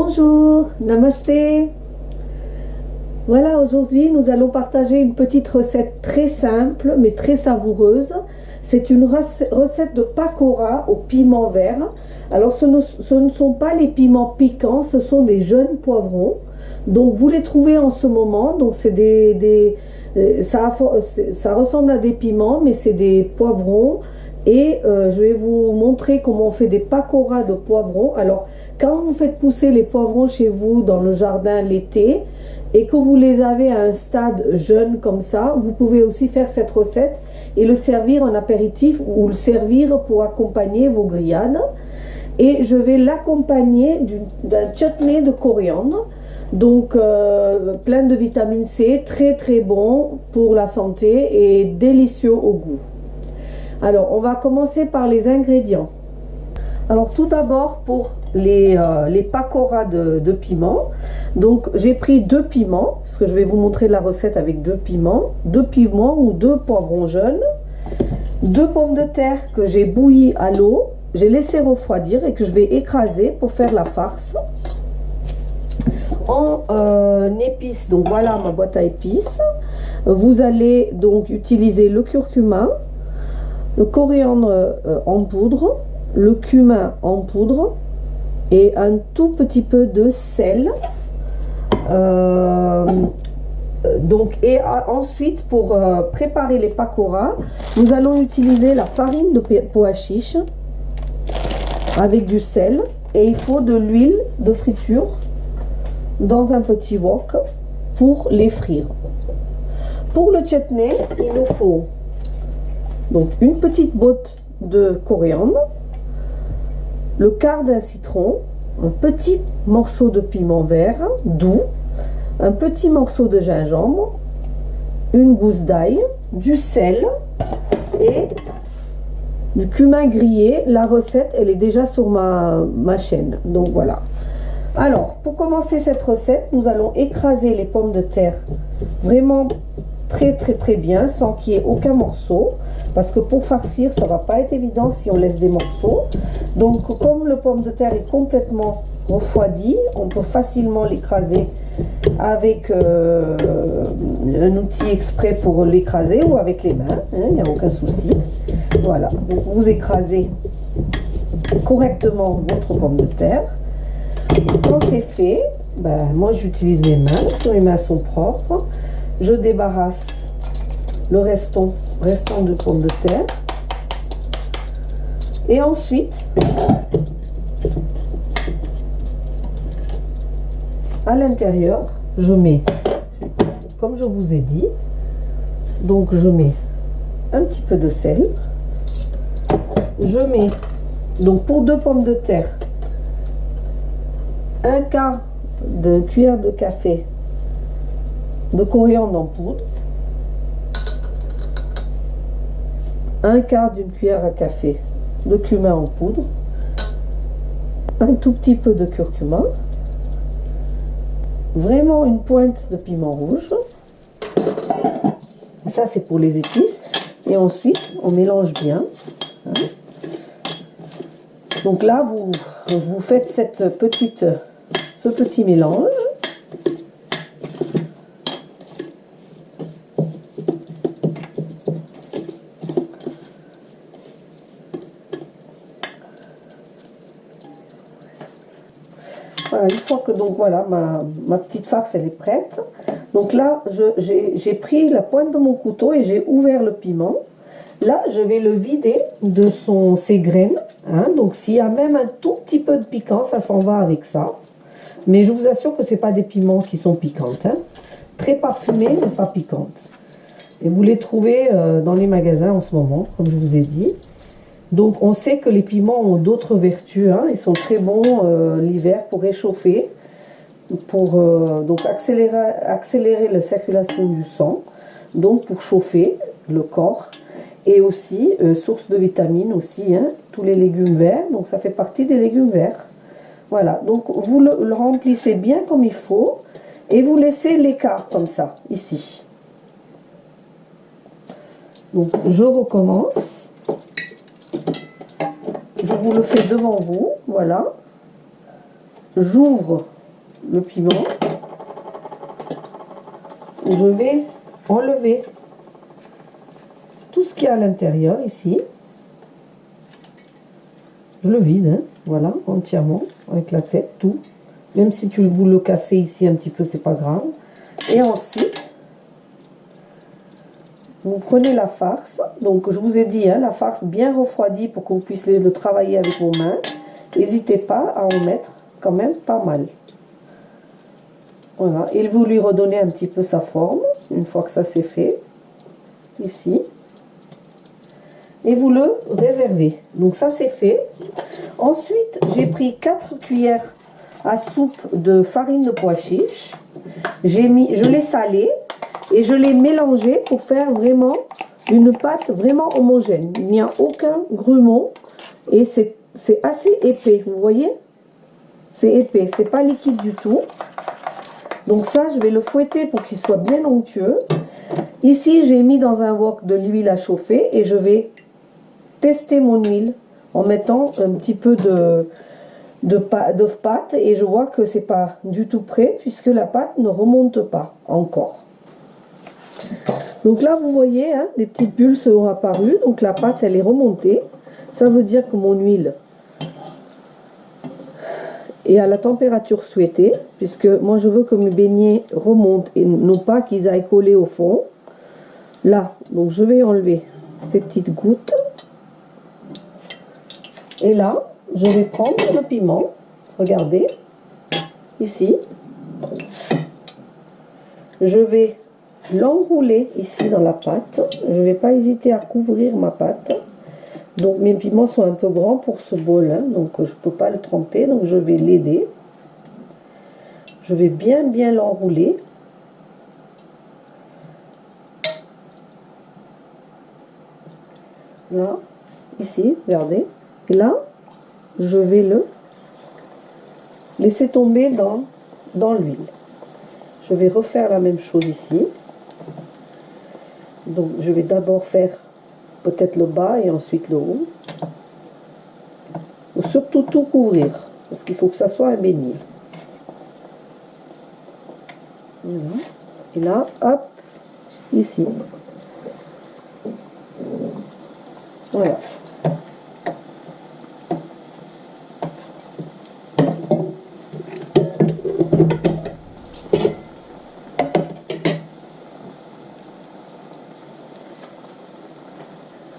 Bonjour, namasté. Voilà, aujourd'hui nous allons partager une petite recette très simple mais très savoureuse. C'est une recette de pakora au piment vert. Alors ce ne sont pas les piments piquants, ce sont des jeunes poivrons. Donc vous les trouvez en ce moment. Donc c'est ça ressemble à des piments mais c'est des poivrons. Et je vais vous montrer comment on fait des pakoras de poivrons. Alors quand vous faites pousser les poivrons chez vous dans le jardin l'été et que vous les avez à un stade jeune comme ça, vous pouvez aussi faire cette recette et le servir en apéritif ou le servir pour accompagner vos grillades. Et je vais l'accompagner d'un chutney de coriandre, donc plein de vitamine C, très très bon pour la santé et délicieux au goût. Alors on va commencer par les ingrédients. Alors tout d'abord pour les pakoras de piment, donc j'ai pris 2 piments, parce que je vais vous montrer la recette avec 2 piments ou 2 poivrons jeunes, 2 pommes de terre que j'ai bouillies à l'eau, j'ai laissé refroidir et que je vais écraser pour faire la farce. En épices, donc voilà ma boîte à épices. Vous allez donc utiliser le curcuma, le coriandre en poudre, le cumin en poudre et un tout petit peu de sel. Ensuite, pour préparer les pakoras, nous allons utiliser la farine de pois chiche avec du sel et il faut de l'huile de friture dans un petit wok pour les frire. Pour le chutney, il nous faut donc une petite botte de coriandre, le quart d'un citron, un petit morceau de piment vert doux, un petit morceau de gingembre, une gousse d'ail, du sel et du cumin grillé. La recette, elle est déjà sur ma chaîne. Donc voilà. Alors, pour commencer cette recette, nous allons écraser les pommes de terre vraiment très bien, sans qu'il y ait aucun morceau, parce que pour farcir, ça va pas être évident si on laisse des morceaux. Donc, comme le pomme de terre est complètement refroidi, on peut facilement l'écraser avec un outil exprès pour l'écraser ou avec les mains, il n'y a aucun souci. Voilà, donc vous écrasez correctement votre pomme de terre. Quand c'est fait, moi j'utilise mes mains, parce que mes mains sont propres. Je débarrasse le restant de pommes de terre. Et ensuite, à l'intérieur, je mets, comme je vous ai dit, donc je mets un petit peu de sel. Je mets, donc pour 2 pommes de terre, un quart de cuillère de café de coriandre en poudre, un quart d'une cuillère à café de cumin en poudre, un tout petit peu de curcuma, vraiment une pointe de piment rouge. Ça c'est pour les épices. Et ensuite on mélange bien. Donc là vous faites ce petit mélange. Voilà, une fois que donc voilà ma petite farce elle est prête. Donc là j'ai pris la pointe de mon couteau et j'ai ouvert le piment. Là je vais le vider de ses graines. Donc s'il y a même un tout petit peu de piquant, ça s'en va avec ça. Mais je vous assure que c'est pas des piments qui sont piquantes. Très parfumées mais pas piquantes. Et vous les trouvez dans les magasins en ce moment, comme je vous ai dit. Donc on sait que les piments ont d'autres vertus, ils sont très bons l'hiver pour réchauffer, pour donc accélérer la circulation du sang, donc pour chauffer le corps, et aussi source de vitamines aussi, tous les légumes verts, donc ça fait partie des légumes verts. Voilà, donc vous le remplissez bien comme il faut, et vous laissez l'écart comme ça, ici. Donc je recommence. Je vous le fais devant vous, voilà. j'ouvre le piment. Je vais enlever tout ce qu'il y a à l'intérieur ici. Je le vide, hein, voilà, entièrement, avec la tête, tout. Même si vous le cassez ici un petit peu, c'est pas grave. Et ensuite, vous prenez la farce. Donc, je vous ai dit, hein, la farce bien refroidie pour que vous puissiez le travailler avec vos mains. N'hésitez pas à en mettre quand même pas mal. Voilà, et vous lui redonnez un petit peu sa forme, une fois que ça c'est fait, ici. Et vous le réservez. Donc ça c'est fait. Ensuite, j'ai pris 4 cuillères à soupe de farine de pois chiche. Je l'ai salée et je l'ai mélangée pour faire vraiment une pâte vraiment homogène. Il n'y a aucun grumeau et c'est assez épais, vous voyez? C'est épais, c'est pas liquide du tout. Donc ça, je vais le fouetter pour qu'il soit bien onctueux. Ici, j'ai mis dans un wok de l'huile à chauffer et je vais tester mon huile en mettant un petit peu de pâte et je vois que c'est pas du tout prêt puisque la pâte ne remonte pas encore. Donc là, vous voyez, hein, des petites bulles sont apparues. Donc la pâte, elle est remontée. Ça veut dire que mon huile et à la température souhaitée, puisque moi je veux que mes beignets remontent et non pas qu'ils aillent coller au fond. Là, donc je vais enlever ces petites gouttes. Et là, je vais prendre le piment. Regardez, ici. Je vais l'enrouler ici dans la pâte. Je ne vais pas hésiter à couvrir ma pâte. Donc mes piments sont un peu grands pour ce bol, hein, donc je ne peux pas le tremper, donc je vais l'aider. Je vais bien l'enrouler. Là, ici, regardez. Et là, je vais le laisser tomber dans l'huile. Je vais refaire la même chose ici. Donc je vais d'abord faire peut-être le bas et ensuite le haut. Il faut surtout tout couvrir parce qu'il faut que ça soit un beignet. Voilà. Et là, hop, ici. Voilà.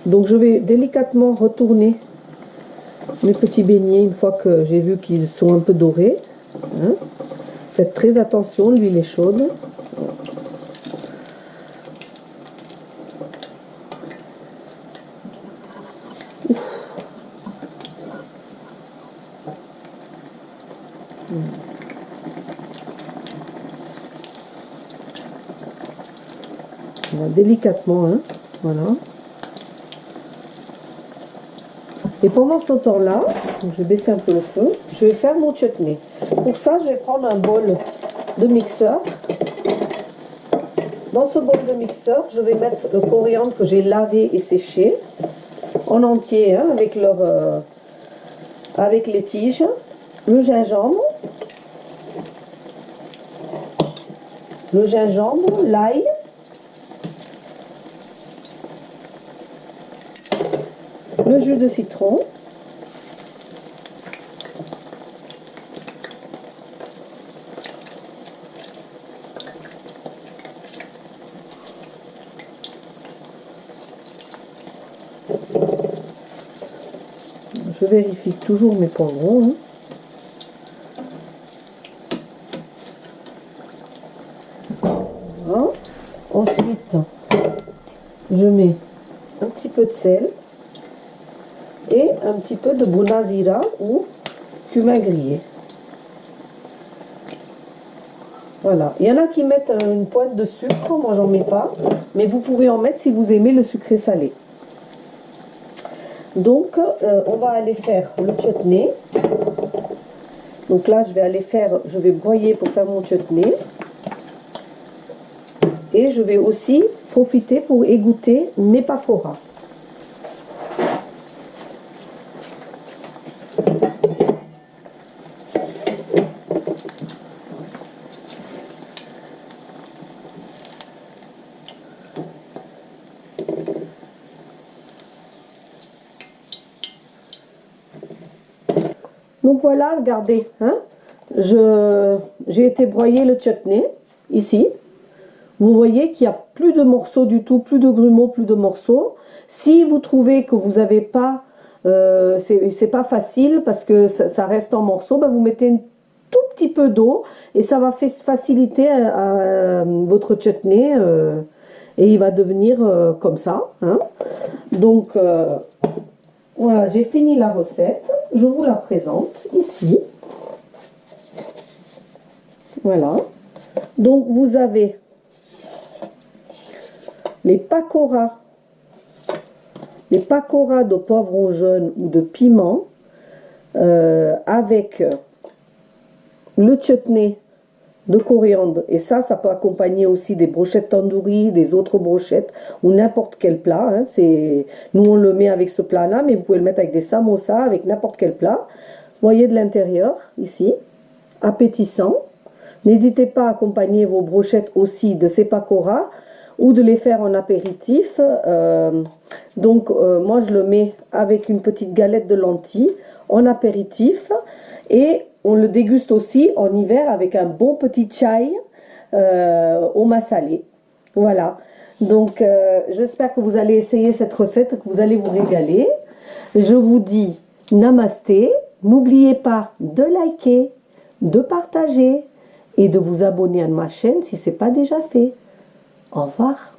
Donc je vais délicatement retourner mes petits beignets une fois que j'ai vu qu'ils sont un peu dorés. Hein. Faites très attention, l'huile est chaude. Délicatement, hein. Voilà. Et pendant ce temps-là, je vais baisser un peu le feu, je vais faire mon chutney. Pour ça, je vais prendre un bol de mixeur. Dans ce bol de mixeur, je vais mettre le coriandre que j'ai lavé et séché en entier, hein, avec les tiges, le gingembre, l'ail, le jus de citron, je vérifie toujours mes poivrons. Hein. Voilà. Ensuite, je mets un petit peu de sel et un petit peu de bonazira ou cumin grillé. Voilà. Il y en a qui mettent une pointe de sucre, moi j'en mets pas, mais vous pouvez en mettre si vous aimez le sucré salé. Donc on va aller faire le chutney. Donc là je vais broyer pour faire mon chutney. Et je vais aussi profiter pour égoutter mes pakoras. Donc voilà, regardez, hein, j'ai été broyer le chutney, ici. Vous voyez qu'il n'y a plus de morceaux du tout, plus de grumeaux, plus de morceaux. Si vous trouvez que vous n'avez pas, c'est pas facile parce que ça reste en morceaux, ben vous mettez un tout petit peu d'eau et ça va faciliter votre chutney et il va devenir comme ça. Hein. Donc voilà, j'ai fini la recette. Je vous la présente ici. Voilà. Donc vous avez les pakoras de poivron jaune ou de piment avec le chutney de coriandre. Et ça peut accompagner aussi des brochettes tandoori, des autres brochettes ou n'importe quel plat. Hein. Nous, on le met avec ce plat-là, mais vous pouvez le mettre avec des samosas, avec n'importe quel plat. Voyez de l'intérieur, ici, appétissant. N'hésitez pas à accompagner vos brochettes aussi de ces pakoras ou de les faire en apéritif. Moi, je le mets avec une petite galette de lentilles en apéritif. Et on le déguste aussi en hiver avec un bon petit chai au massalé. Voilà. Donc, j'espère que vous allez essayer cette recette, que vous allez vous régaler. Je vous dis namasté. N'oubliez pas de liker, de partager et de vous abonner à ma chaîne si ce n'est pas déjà fait. Au revoir.